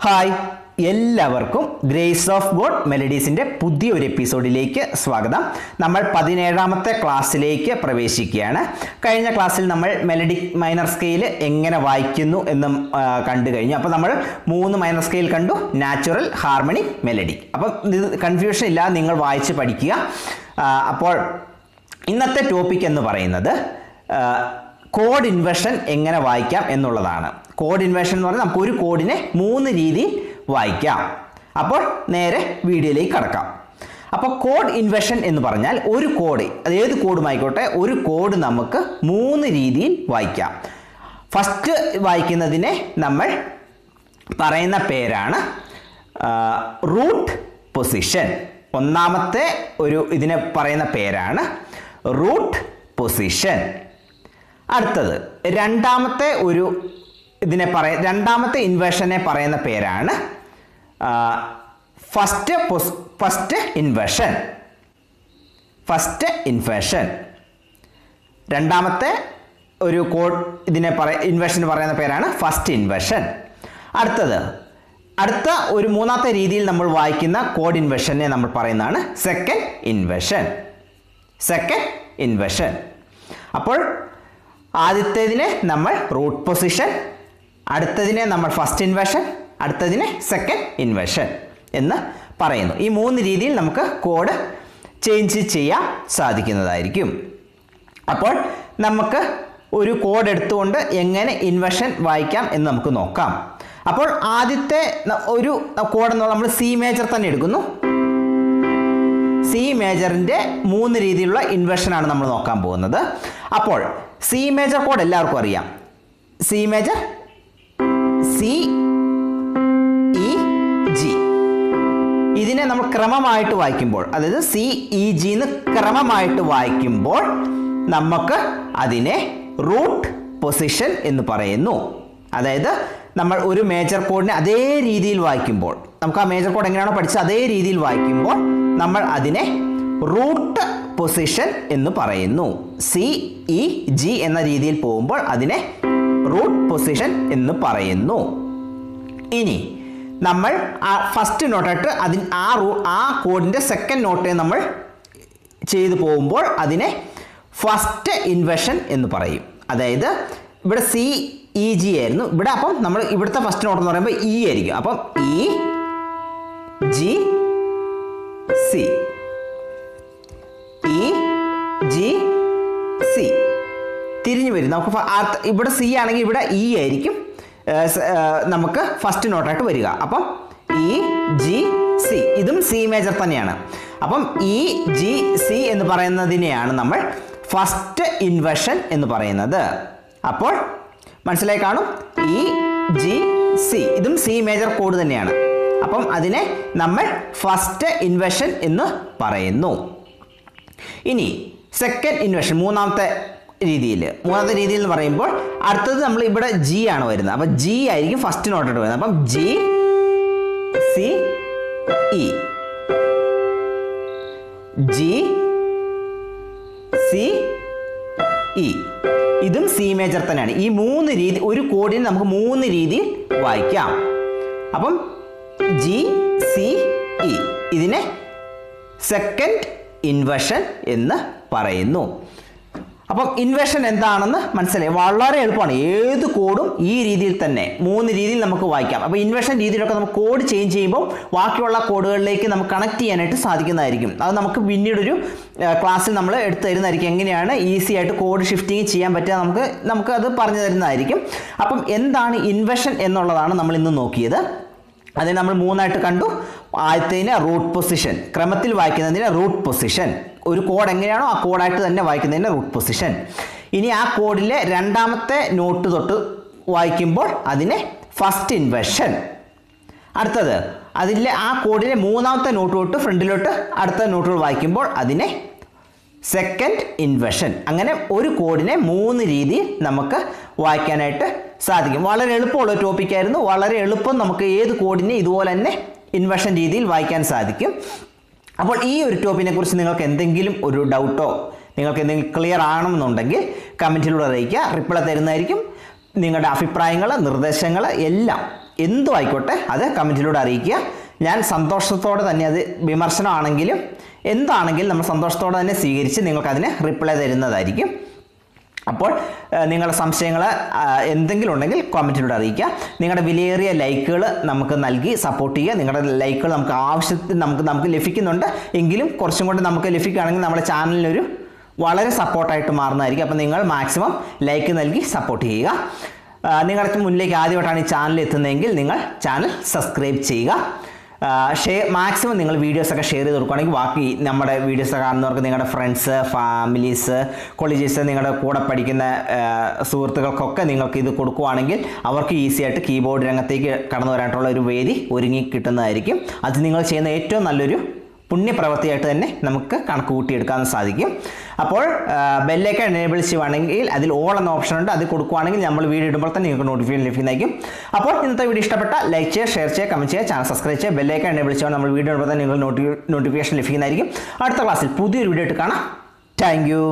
Hi, എല്ലാവർക്കും grace of God മെലഡീസിൻ്റെ പുതിയൊരു എപ്പിസോഡിലേക്ക് സ്വാഗതം. നമ്മൾ 17ാമത്തെ ക്ലാസ്സിലേക്ക് പ്രവേശിക്കുകയാണ്. കഴിഞ്ഞ ക്ലാസ്സിൽ നമ്മൾ മെലഡിക് മൈനർ സ്കെയിൽ എങ്ങനെ വായിക്കുന്നു എന്നും കണ്ടു കഴിഞ്ഞു. അപ്പോൾ നമ്മൾ 3 മൈനർ സ്കെയിൽ കണ്ടു: നാച്ചുറൽ, ഹാർമണി, മെലഡി. അപ്പം ഇത് കൺഫ്യൂഷൻ ഇല്ലാതെ നിങ്ങൾ വായിച്ച് പഠിക്കുക. അപ്പോൾ ഇന്നത്തെ ടോപ്പിക് എന്ന് പറയുന്നത് കോഡ് ഇൻവേർഷൻ എങ്ങനെ വായിക്കാം എന്നുള്ളതാണ്. കോഡ് ഇൻവേർഷൻ എന്ന് പറഞ്ഞാൽ നമുക്ക് ഒരു കോഡിനെ 3 രീതിയിൽ വായിക്കാം. അപ്പോൾ നേരെ വീഡിയോയിലേക്ക് കടക്കാം. അപ്പോൾ കോഡ് ഇൻവേർഷൻ എന്ന് പറഞ്ഞാൽ ഒരു കോഡ്, അത് ഏത് കോഡുമായിക്കോട്ടെ, ഒരു കോഡ് നമുക്ക് 3 രീതിയിൽ വായിക്കാം. ഫസ്റ്റ് വായിക്കുന്നതിനെ നമ്മൾ പറയുന്ന പേരാണ് റൂട്ട് പൊസിഷൻ. ഒന്നാമത്തെ ഇതിനെ പറയുന്ന പേരാണ് റൂട്ട് പൊസിഷൻ. അടുത്തത് രണ്ടാമത്തെ ഇൻവേർഷനെ പറയുന്ന പേരാണ് ഫസ്റ്റ് ഇൻവേർഷൻ. രണ്ടാമത്തെ ഒരു കോഡ് ഇൻവേർഷന് പറയുന്ന പേരാണ് ഫസ്റ്റ് ഇൻവേർഷൻ. അടുത്ത ഒരു മൂന്നാമത്തെ രീതിയിൽ നമ്മൾ വായിക്കുന്ന കോഡ് ഇൻവേർഷനെ നമ്മൾ പറയുന്നതാണ് സെക്കൻഡ് ഇൻവേർഷൻ. അപ്പോൾ ആദ്യത്തേതിനെ നമ്മൾ റൂട്ട് പൊസിഷൻ, അടുത്തതിനെ നമ്മൾ ഫസ്റ്റ് ഇൻവേർഷൻ, അടുത്തതിനെ സെക്കൻഡ് ഇൻവേർഷൻ എന്ന് പറയുന്നു. ഈ 3 രീതിയിൽ നമുക്ക് കോഡ് ചേഞ്ച് ചെയ്യാൻ സാധിക്കുന്നതായിരിക്കും. അപ്പോൾ നമുക്ക് ഒരു കോഡ് എടുത്തുകൊണ്ട് എങ്ങനെ ഇൻവേർഷൻ വായിക്കാം എന്ന് നമുക്ക് നോക്കാം. അപ്പോൾ ആദ്യത്തെ ഒരു കോഡ് എന്ന് നമ്മൾ സി മേജർ തന്നെ എടുക്കുന്നു. സി മേജറിൻ്റെ 3 രീതിയിലുള്ള ഇൻവേർഷനാണ് നമ്മൾ നോക്കാൻ പോകുന്നത്. അപ്പോൾ സി മേജർ കോഡ് എല്ലാവർക്കും അറിയാം. C major, C, E, G. ഇതിനെ നമ്മൾ ക്രമമായിട്ട് വായിക്കുമ്പോൾ, അതായത് സി, ഇ, ജി എന്ന് ക്രമമായിട്ട് വായിക്കുമ്പോൾ നമുക്ക് അതിനെ റൂട്ട് പൊസിഷൻ എന്ന് പറയുന്നു. അതായത് നമ്മൾ ഒരു മേജർ കോഡിനെ അതേ രീതിയിൽ വായിക്കുമ്പോൾ, നമുക്ക് ആ മേജർ കോഡ് എങ്ങനെയാണോ പഠിച്ചത് അതേ രീതിയിൽ വായിക്കുമ്പോൾ നമ്മൾ അതിനെ റൂട്ട് പൊസിഷൻ എന്ന് പറയുന്നു. സി, ഇ, ജി എന്ന രീതിയിൽ പോകുമ്പോൾ അതിനെ റൂട്ട് പൊസിഷൻ എന്ന് പറയുന്നു. ഇനി നമ്മൾ ആ ഫസ്റ്റ് നോട്ടായിട്ട് ആ കോഡിൻ്റെ സെക്കൻഡ് നോട്ട് നമ്മൾ ചെയ്തു പോകുമ്പോൾ അതിനെ ഫസ്റ്റ് ഇൻവേർഷൻ എന്ന് പറയും. അതായത് ഇവിടെ സി, ഇ, ജി ആയിരുന്നു ഇവിടെ. അപ്പം നമ്മൾ ഇവിടുത്തെ ഫസ്റ്റ് നോട്ട് എന്ന് പറയുമ്പോൾ ഇ ആയിരിക്കും. അപ്പം E, G, C, E, G, C തിരിഞ്ഞു വരും. നമുക്ക് ഇവിടെ സി ആണെങ്കിൽ ഇവിടെ ഇ ആയിരിക്കും നമുക്ക് ഫസ്റ്റ് നോട്ടായിട്ട് വരിക. അപ്പം ഇ, ജി, സി, ഇതും സി മേജർ തന്നെയാണ്. അപ്പം ഇ, ജി, സി എന്ന് പറയുന്നതിനെയാണ് നമ്മൾ ഫസ്റ്റ് ഇൻവേർഷൻ എന്ന് പറയുന്നത്. അപ്പോൾ മനസ്സിലായി കാണും. ഇ, ജി, സി ഇതും സി മേജർ കോഡ് തന്നെയാണ്. അപ്പം അതിനെ നമ്മൾ ഫസ്റ്റ് ഇൻവേർഷൻ എന്ന് പറയുന്നു. ഇനി സെക്കൻഡ് ഇൻവേർഷൻ, മൂന്നാമത്തെ രീതിയിൽ എന്ന് പറയുമ്പോൾ അടുത്തത് നമ്മൾ ഇവിടെ ജി ആണ് വരുന്നത്. അപ്പം ജി ആയിരിക്കും ഫസ്റ്റ് നോട്ടായിട്ട് വരുന്നത്. അപ്പം G, C, E, G, C, E ഇതും സി മേജർ തന്നെയാണ്. ഈ 3 രീതി, ഒരു കോഡിന് നമുക്ക് 3 രീതിയിൽ വായിക്കാം. അപ്പം ജി, സി, ഇ ഇതിനെ സെക്കൻഡ് ഇൻവേർഷൻ എന്ന് പറയുന്നു. അപ്പം ഇൻവേർഷൻ എന്താണെന്ന് മനസ്സിലായി. വളരെ എളുപ്പമാണ്. ഏത് കോഡും ഈ രീതിയിൽ തന്നെ 3 രീതിയിൽ നമുക്ക് വായിക്കാം. അപ്പോൾ ഇൻവേർഷൻ രീതിയിലൊക്കെ നമുക്ക് കോഡ് ചേഞ്ച് ചെയ്യുമ്പോൾ ബാക്കിയുള്ള കോഡുകളിലേക്ക് നമുക്ക് കണക്ട് ചെയ്യാനായിട്ട് സാധിക്കുന്നതായിരിക്കും. അത് നമുക്ക് പിന്നീടൊരു ക്ലാസ്സിൽ നമ്മൾ എടുത്തു തരുന്നതായിരിക്കും. എങ്ങനെയാണ് ഈസി ആയിട്ട് കോഡ് ഷിഫ്റ്റിങ് ചെയ്യാൻ പറ്റുക നമുക്ക് അത് പറഞ്ഞു തരുന്നതായിരിക്കും. അപ്പം എന്താണ് ഇൻവേർഷൻ എന്നുള്ളതാണ് നമ്മൾ ഇന്ന് നോക്കിയത്. അതിനെ നമ്മൾ 3ആയിട്ട് കണ്ടു. ആദ്യത്തേതിനെ റൂട്ട് പൊസിഷൻ, ക്രമത്തിൽ വായിക്കുന്നതിന് റൂട്ട് പൊസിഷൻ. ഒരു കോഡ് എങ്ങനെയാണോ ആ കോഡായിട്ട് തന്നെ വായിക്കുന്നതിന് റൂട്ട് പൊസിഷൻ. ഇനി ആ കോഡിലെ രണ്ടാമത്തെ നോട്ട് തൊട്ട് വായിക്കുമ്പോൾ അതിനെ ഫസ്റ്റ് ഇൻവേർഷൻ. അടുത്തത് അതിലെ ആ കോഡിലെ 3ാമത്തെ നോട്ട് തൊട്ട് ഫ്രണ്ടിലോട്ട് അടുത്ത നോട്ടുകൾ വായിക്കുമ്പോൾ അതിനെ സെക്കൻഡ് ഇൻവേർഷൻ. അങ്ങനെ ഒരു കോഡിനെ 3 രീതിയിൽ നമുക്ക് വായിക്കാനായിട്ട് സാധിക്കും. വളരെ എളുപ്പമുള്ള ടോപ്പിക്കായിരുന്നു. വളരെ എളുപ്പം നമുക്ക് ഏത് കോഡിനെ ഇതുപോലെ തന്നെ ഇൻവേർഷൻ രീതിയിൽ വായിക്കാൻ സാധിക്കും. അപ്പോൾ ഈ ഒരു ടോപ്പിനെ കുറിച്ച് നിങ്ങൾക്ക് എന്തെങ്കിലും ഒരു ഡൗട്ടോ നിങ്ങൾക്ക് എന്തെങ്കിലും ക്ലിയർ ആണെന്നുണ്ടെങ്കിൽ കമൻറ്റിലൂടെ അറിയിക്കുക. റിപ്ലൈ തരുന്നതായിരിക്കും. നിങ്ങളുടെ അഭിപ്രായങ്ങൾ, നിർദ്ദേശങ്ങൾ എല്ലാം എന്തും ആയിക്കോട്ടെ അത് കമൻറ്റിലൂടെ അറിയിക്കുക. ഞാൻ സന്തോഷത്തോടെ തന്നെ, അത് വിമർശനമാണെങ്കിലും എന്താണെങ്കിലും നമ്മൾ സന്തോഷത്തോടെ തന്നെ സ്വീകരിച്ച് നിങ്ങൾക്കതിന് റിപ്ലൈ തരുന്നതായിരിക്കും. അപ്പോൾ നിങ്ങളുടെ സംശയങ്ങൾ എന്തെങ്കിലും ഉണ്ടെങ്കിൽ കമൻറ്റിലൂടെ അറിയിക്കുക. നിങ്ങളുടെ വിലയേറിയ ലൈക്കുകൾ നമുക്ക് നൽകി സപ്പോർട്ട് ചെയ്യുക. നിങ്ങളുടെ ലൈക്കുകൾ നമുക്ക് ആവശ്യത്തിന് നമുക്ക് ലഭിക്കുന്നുണ്ട്, എങ്കിലും കുറച്ചും കൂടി നമുക്ക് ലഭിക്കുകയാണെങ്കിൽ നമ്മുടെ ചാനലിനൊരു വളരെ സപ്പോർട്ടായിട്ട് മാറുന്നതായിരിക്കും. അപ്പോൾ നിങ്ങൾ മാക്സിമം ലൈക്ക് നൽകി സപ്പോർട്ട് ചെയ്യുക. നിങ്ങളുടെ മുന്നിലേക്ക് ആദ്യമായിട്ടാണ് ഈ ചാനൽ എത്തുന്നതെങ്കിൽ നിങ്ങൾ ചാനൽ സബ്സ്ക്രൈബ് ചെയ്യുക. മാക്സിമം നിങ്ങൾ വീഡിയോസൊക്കെ ഷെയർ ചെയ്ത് കൊടുക്കുകയാണെങ്കിൽ ബാക്കി നമ്മുടെ വീഡിയോസ് കാണുന്നവർക്ക്, നിങ്ങളുടെ ഫ്രണ്ട്സ്, ഫാമിലീസ്, കോളേജസ്, നിങ്ങളുടെ കൂടെ പഠിക്കുന്ന സുഹൃത്തുക്കൾക്കൊക്കെ നിങ്ങൾക്ക് ഇത് കൊടുക്കുകയാണെങ്കിൽ അവർക്ക് ഈസി ആയിട്ട് കീബോർഡ് രംഗത്തേക്ക് കടന്നു വരാനായിട്ടുള്ള ഒരു വേദി ഒരുങ്ങി കിട്ടുന്നതായിരിക്കും. അത് നിങ്ങൾ ചെയ്യുന്ന ഏറ്റവും നല്ലൊരു പുണ്യപ്രവൃത്തിയായിട്ട് തന്നെ നമുക്ക് കണക്ക് കൂട്ടിയെടുക്കാൻ സാധിക്കും. അപ്പോൾ ബെല്ലൈക്കൺ എനേബിൾ ചെയ്യുവാണെങ്കിൽ അതിൽ ഓൾ എന്ന ഓപ്ഷൻ ഉണ്ട്, അത് കൊടുക്കുകയാണെങ്കിൽ നമ്മൾ വീഡിയോ ഇടുമ്പോൾ തന്നെ നിങ്ങൾക്ക് നോട്ടിഫിക്കേഷൻ ലഭിക്കുന്നതായിരിക്കും. അപ്പോൾ ഇന്നത്തെ വീഡിയോ ഇഷ്ടപ്പെട്ട ലൈക്ക് ചെയ്യുക, ഷെയർ ചെയ്യുക, കമൻറ്റ് ചെയ്യുക, ചാനൽ സബ്സ്ക്രൈബ് ചെയ്യുക, ബെല്ലൈക്കൺ എനേബിൾ ചെയ്യുക. നമ്മൾ വീഡിയോ ഇടുമ്പോൾ തന്നെ നിങ്ങൾക്ക് നോട്ടിഫിക്കേഷൻ ലഭിക്കുന്നതായിരിക്കും. അടുത്ത ക്ലാസ്സിൽ പുതിയൊരു വീഡിയോ ആയിട്ട് കാണാം. Thank you.